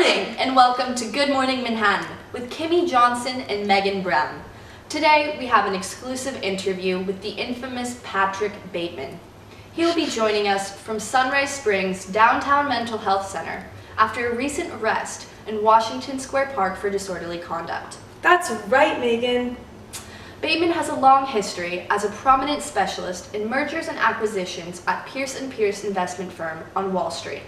morning, and welcome to Good Morning Manhattan with Kimmy Johnson and Megan Brown. Today, we have an exclusive interview with the infamous Patrick Bateman. He will be joining us from Sunrise Springs Downtown Mental Health Center after a recent arrest in Washington Square Park for disorderly conduct. That's right, Megan. Bateman has a long history as a prominent specialist in mergers and acquisitions at Pierce & Pierce investment firm on Wall Street.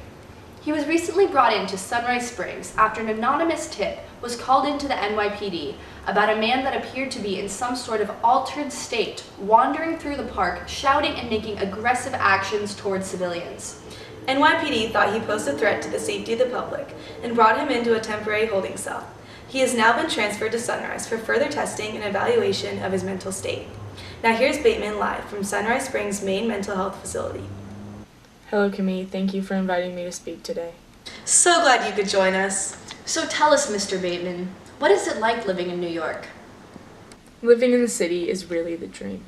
He was recently brought into Sunrise Springs after an anonymous tip was called into the NYPD about a man that appeared to be in some sort of altered state, wandering through the park, shouting and making aggressive actions towards civilians. NYPD thought he posed a threat to the safety of the public and brought him into a temporary holding cell. He has now been transferred to Sunrise for further testing and evaluation of his mental state. Now here's Bateman live from Sunrise Springs' main mental health facility. Hello, Kimmy. Thank you for inviting me to speak today. So glad you could join us. So tell us, Mr. Bateman, what is it like living in New York? Living in the city is really the dream.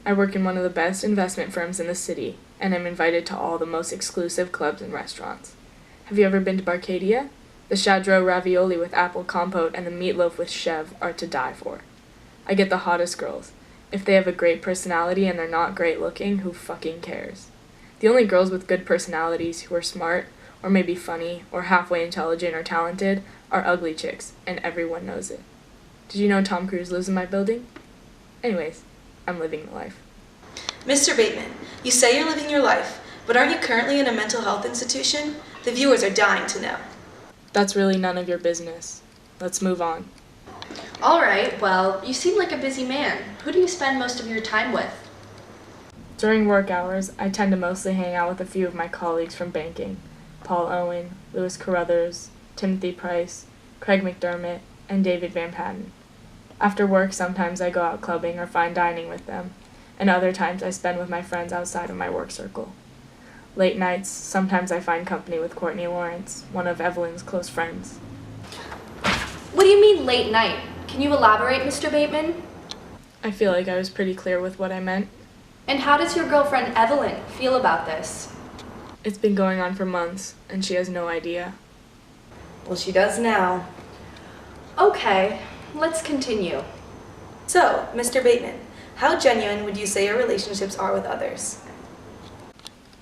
I work in one of the best investment firms in the city, and I'm invited to all the most exclusive clubs and restaurants. Have you ever been to Barcadia? The Chadreau ravioli with apple compote and the meatloaf with chev are to die for. I get the hottest girls. If they have a great personality and they're not great looking, who fucking cares? The only girls with good personalities who are smart, or maybe funny, or halfway intelligent or talented, are ugly chicks, and everyone knows it. Did you know Tom Cruise lives in my building? Anyways, I'm living the life. Mr. Bateman, you say you're living your life, but aren't you currently in a mental health institution? The viewers are dying to know. That's really none of your business. Let's move on. All right, well, you seem like a busy man. Who do you spend most of your time with? During work hours, I tend to mostly hang out with a few of my colleagues from banking, Paul Owen, Louis Carruthers, Timothy Price, Craig McDermott, and David Van Patten. After work, sometimes I go out clubbing or fine dining with them, and other times I spend with my friends outside of my work circle. Late nights, sometimes I find company with Courtney Lawrence, one of Evelyn's close friends. What do you mean late night? Can you elaborate, Mr. Bateman? I feel like I was pretty clear with what I meant. And how does your girlfriend Evelyn feel about this? It's been going on for months, and she has no idea. Well, she does now. Okay, let's continue. So, Mr. Bateman, how genuine would you say your relationships are with others?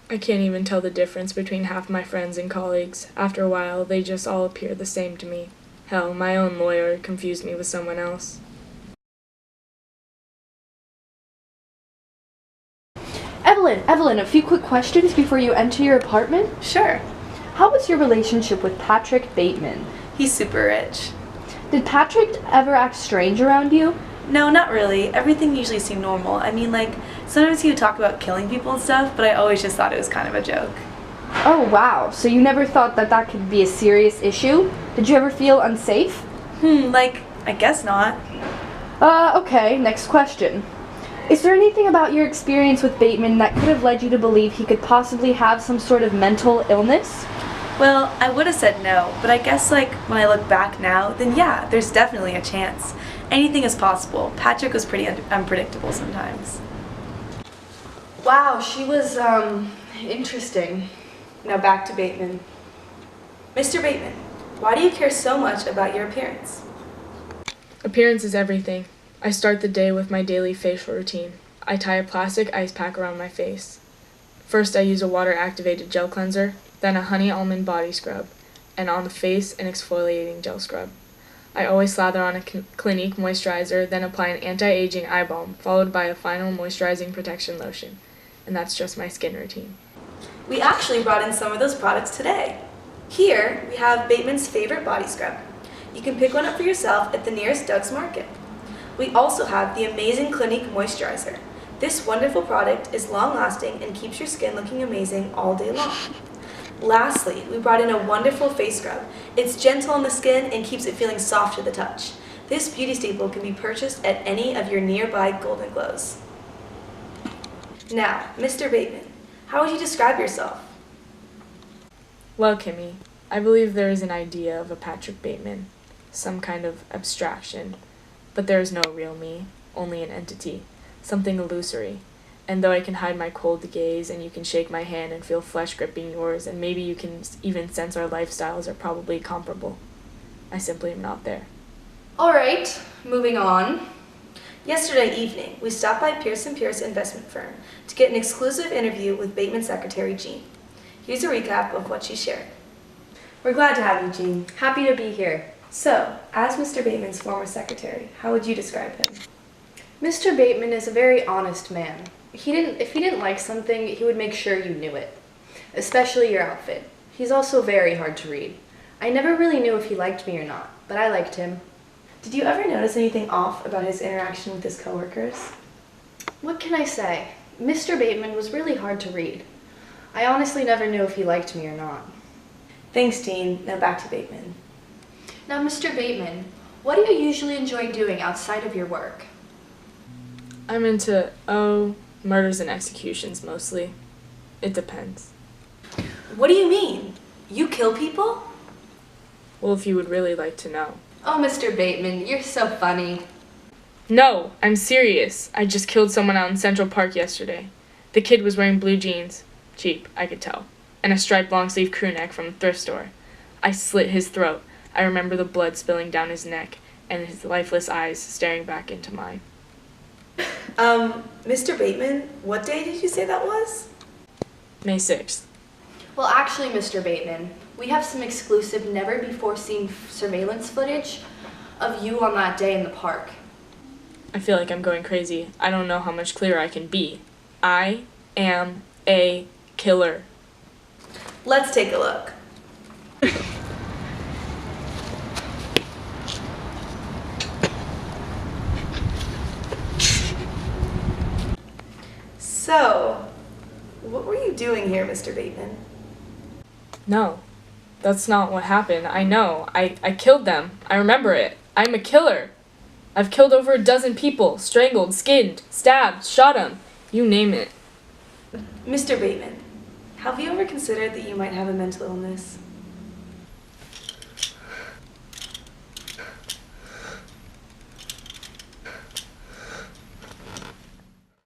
I can't even tell the difference between half my friends and colleagues. After a while, they just all appear the same to me. Hell, my own lawyer confused me with someone else. Evelyn, a few quick questions before you enter your apartment? Sure. How was your relationship with Patrick Bateman? He's super rich. Did Patrick ever act strange around you? No, not really. Everything usually seemed normal. I mean, sometimes he would talk about killing people and stuff, but I always just thought it was kind of a joke. Oh, wow. So you never thought that could be a serious issue? Did you ever feel unsafe? I guess not. Okay, next question. Is there anything about your experience with Bateman that could have led you to believe he could possibly have some sort of mental illness? Well, I would have said no, but I guess, when I look back now, then yeah, there's definitely a chance. Anything is possible. Patrick was pretty unpredictable sometimes. Wow, she was, interesting. Now back to Bateman. Mr. Bateman, why do you care so much about your appearance? Appearance is everything. I start the day with my daily facial routine. I tie a plastic ice pack around my face. First, I use a water-activated gel cleanser, then a honey almond body scrub, and on the face, an exfoliating gel scrub. I always slather on a Clinique moisturizer, then apply an anti-aging eye balm, followed by a final moisturizing protection lotion. And that's just my skin routine. We actually brought in some of those products today. Here, we have Bateman's favorite body scrub. You can pick one up for yourself at the nearest Doug's Market. We also have the amazing Clinique moisturizer. This wonderful product is long-lasting and keeps your skin looking amazing all day long. Lastly, we brought in a wonderful face scrub. It's gentle on the skin and keeps it feeling soft to the touch. This beauty staple can be purchased at any of your nearby Golden Glows. Now, Mr. Bateman, how would you describe yourself? Well, Kimmy, I believe there is an idea of a Patrick Bateman, some kind of abstraction, but there is no real me, only an entity, something illusory, And though I can hide my cold gaze and you can shake my hand and feel flesh gripping yours, and maybe you can even sense our lifestyles are probably comparable, I simply am not there. All right, moving on. Yesterday evening, we stopped by Pierce & Pierce Investment Firm to get an exclusive interview with Bateman Secretary Jean. Here's a recap of what she shared. We're glad to have you, Jean. Happy to be here. So, as Mr. Bateman's former secretary, how would you describe him? Mr. Bateman is a very honest man. If he didn't like something, he would make sure you knew it, especially your outfit. He's also very hard to read. I never really knew if he liked me or not, but I liked him. Did you ever notice anything off about his interaction with his coworkers? What can I say? Mr. Bateman was really hard to read. I honestly never knew if he liked me or not. Thanks, Jean. Now back to Bateman. Now, Mr. Bateman, what do you usually enjoy doing outside of your work? I'm into, murders and executions mostly. It depends. What do you mean? You kill people? Well, if you would really like to know. Oh, Mr. Bateman, you're so funny. No, I'm serious. I just killed someone out in Central Park yesterday. The kid was wearing blue jeans. Cheap, I could tell. And a striped long-sleeve crew neck from a thrift store. I slit his throat. I remember the blood spilling down his neck and his lifeless eyes staring back into mine. Mr. Bateman, what day did you say that was? May 6th. Well, actually, Mr. Bateman, we have some exclusive, never-before-seen surveillance footage of you on that day in the park. I feel like I'm going crazy. I don't know how much clearer I can be. I am a killer. Let's take a look. So, what were you doing here, Mr. Bateman? No, that's not what happened. I know. I killed them. I remember it. I'm a killer. I've killed over a dozen people, strangled, skinned, stabbed, shot them. You name it. Mr. Bateman, have you ever considered that you might have a mental illness?